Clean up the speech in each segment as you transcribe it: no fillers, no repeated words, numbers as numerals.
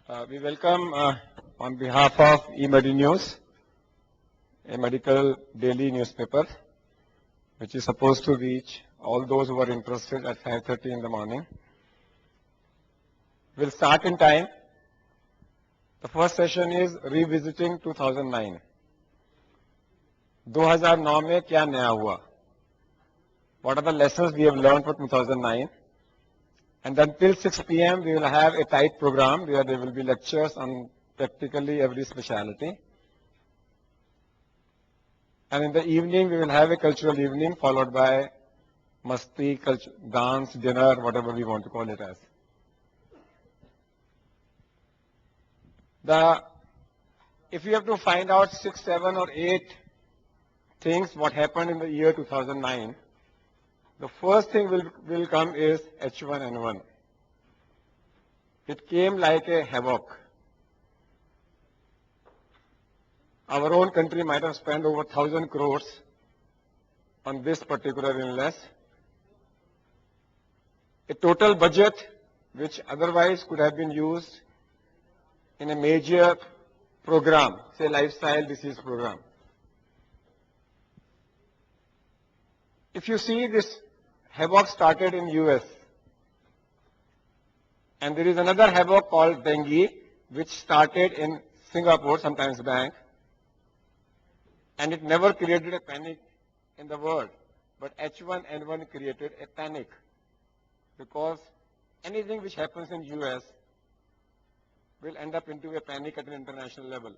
We welcome on behalf of eMedi News, a medical daily newspaper, which is supposed to reach all those who are interested at 5:30 in the morning. We'll start in time. The first session is revisiting 2009. 2009 में क्या नया हुआ? What are the lessons we have learned for 2009? And then till 6 p.m. we will have a tight program where there will be lectures on practically every specialty. And in the evening we will have a cultural evening followed by masti, dance, dinner, whatever we want to call it as. If you have to find out 6, 7 or 8 things what happened in the year 2009, the first thing will come is H1N1. It came like a havoc. Our own country might have spent over 1,000 crores on this particular illness. A total budget which otherwise could have been used in a major program, say lifestyle disease program. If you see, this havoc started in US. And there is another havoc called dengue, which started in Singapore, sometimes back. And it never created a panic in the world. But H1N1 created a panic. Because anything which happens in US will end up into a panic at an international level.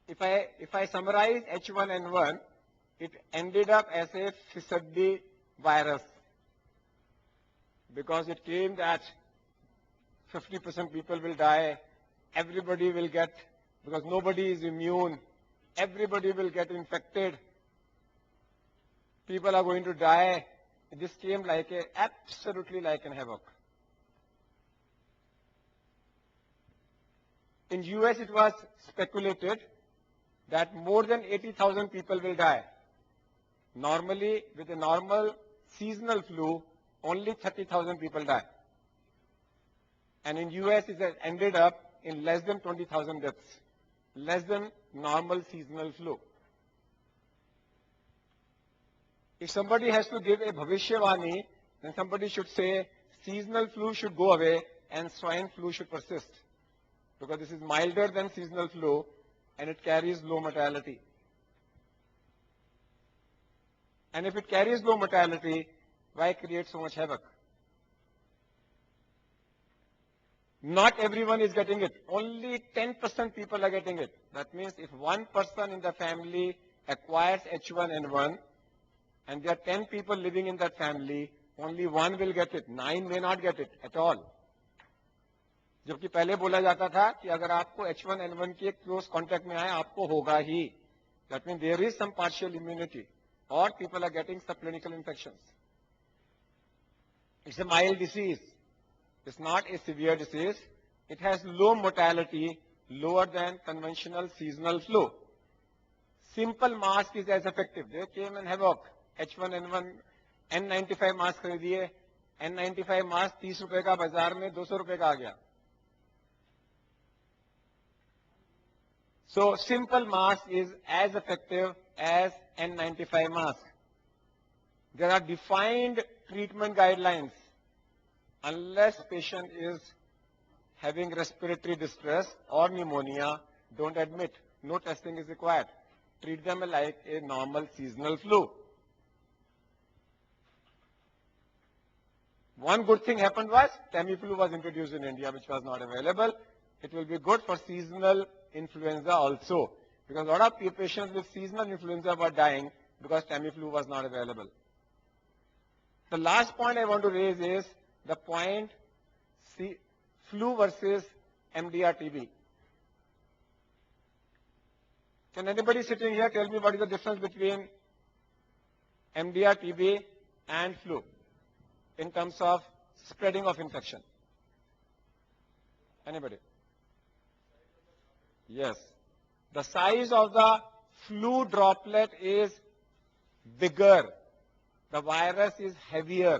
If I summarize H1N1, it ended up as a Fisadi virus. Because it came that 50% people will die, everybody will get, because nobody is immune, everybody will get infected, people are going to die. This came like absolutely like a havoc. In US it was speculated that more than 80,000 people will die. Normally, with a normal seasonal flu, only 30,000 people die. And in US, it has ended up in less than 20,000 deaths, less than normal seasonal flu. If somebody has to give a bhavishyavani, then somebody should say seasonal flu should go away and swine flu should persist. Because this is milder than seasonal flu and it carries low mortality. And if it carries low mortality, why create so much havoc? Not everyone is getting it. Only 10% people are getting it. That means if one person in the family acquires H1N1 and there are 10 people living in that family, only one will get it. 9 may not get it at all. जबकि पहले बोला जाता था कि अगर आपको H1N1 के close contact में आए आपको होगा ही. That means there is some partial immunity or people are getting subclinical infections. It's a mild disease. It's not a severe disease. It has low mortality, lower than conventional seasonal flu. Simple mask is as effective. They came and havoc. H1N1, N95 mask खरीदिए. N95 mask 30 रुपए का बाजार में 200 रुपए का आ गया. So simple mask is as effective as N95 mask. There are defined treatment guidelines. Unless patient is having respiratory distress or pneumonia, don't admit. No testing is required. Treat them like a normal seasonal flu. One good thing happened was Tamiflu was introduced in India, which was not available. It will be good for seasonal influenza also. Because a lot of patients with seasonal influenza were dying because Tamiflu was not available. The last point I want to raise is the point flu versus MDR-TB. Can anybody sitting here tell me what is the difference between MDR-TB and flu in terms of spreading of infection? Anybody? Yes. The size of the flu droplet is bigger. The virus is heavier.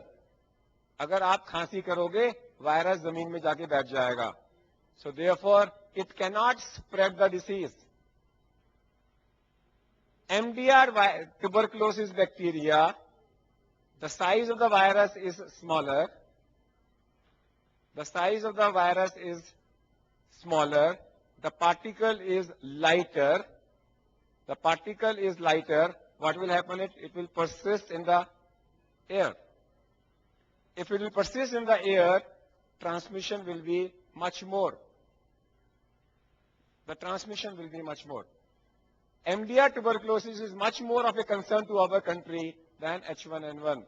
अगर आप खांसी करोगे virus जमीन में जाके बैठ जाएगा. So therefore, it cannot spread the disease. MDR tuberculosis bacteria, the size of the virus is smaller. The size of the virus is smaller. The particle is lighter. The particle is lighter. What will happen? It will persist in the air. If it will persist in the air, transmission will be much more. The transmission will be much more. MDR tuberculosis is much more of a concern to our country than H1N1.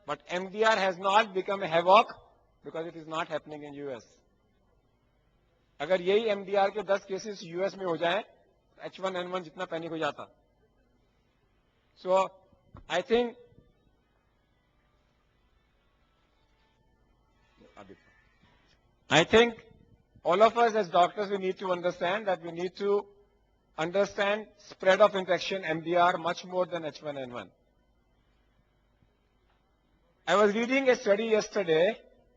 But MDR has not become a havoc because it is not happening in US. अगर यही MDR के 10 cases US में हो जाए, H1N1 जितना panic हो जाता. So I think all of us as doctors, we need to understand that we need to understand spread of infection, MDR, much more than H1N1. I was reading a study yesterday,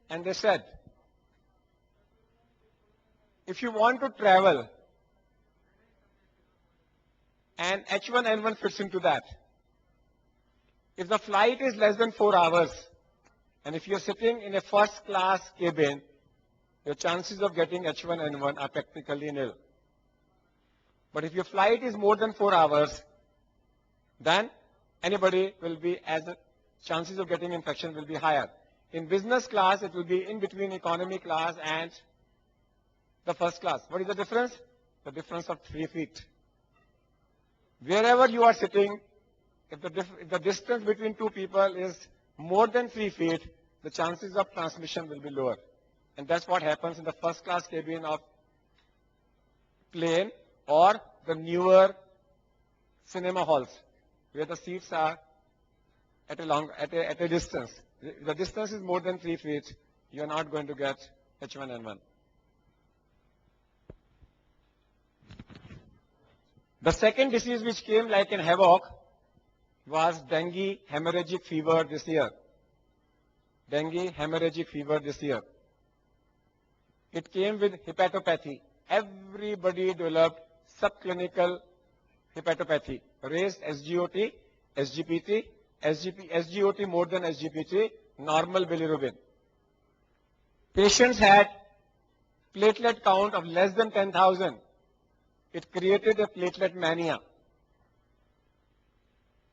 and they said, if you want to travel, and H1N1 fits into that, if the flight is less than 4 hours, and if you're sitting in a first class cabin, your chances of getting H1N1 are practically nil. But if your flight is more than 4 hours, then anybody will be, chances of getting infection will be higher. In business class, it will be in between economy class and the first class. What is the difference? The difference of 3 feet. Wherever you are sitting, if the distance between two people is more than 3 feet, the chances of transmission will be lower. And that's what happens in the first class cabin of plane or the newer cinema halls, where the seats are at a distance. If the distance is more than 3 feet, you are not going to get H1N1. The second disease which came like in havoc was dengue hemorrhagic fever this year. Dengue hemorrhagic fever this year. It came with hepatopathy. Everybody developed subclinical hepatopathy. Raised SGOT, SGPT, SGOT more than SGPT, normal bilirubin. Patients had platelet count of less than 10,000. It created a platelet mania.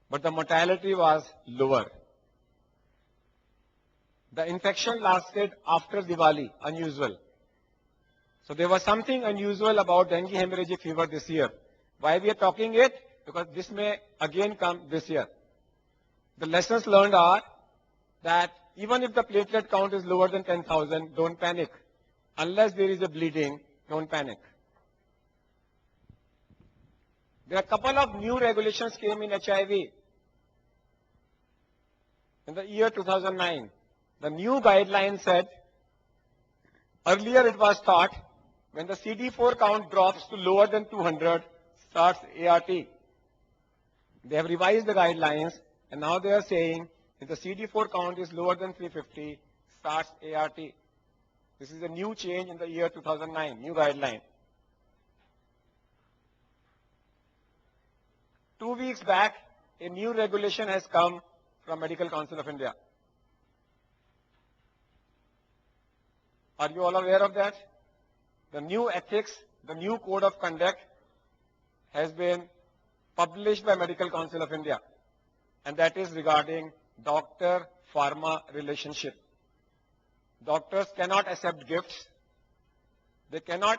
But the mortality was lower. The infection lasted after Diwali, unusual. So there was something unusual about dengue hemorrhagic fever this year. Why we are talking it? Because this may again come this year. The lessons learned are that even if the platelet count is lower than 10,000, don't panic. Unless there is a bleeding, don't panic. There are a couple of new regulations came in HIV in the year 2009. The new guideline said, earlier it was thought, when the CD4 count drops to lower than 200, starts ART. They have revised the guidelines, and now they are saying, if the CD4 count is lower than 350, starts ART. This is a new change in the year 2009, new guideline. 2 weeks back, a new regulation has come from Medical Council of India. Are you all aware of that? The new ethics, the new code of conduct has been published by Medical Council of India, and that is regarding doctor-pharma relationship. Doctors cannot accept gifts. They cannot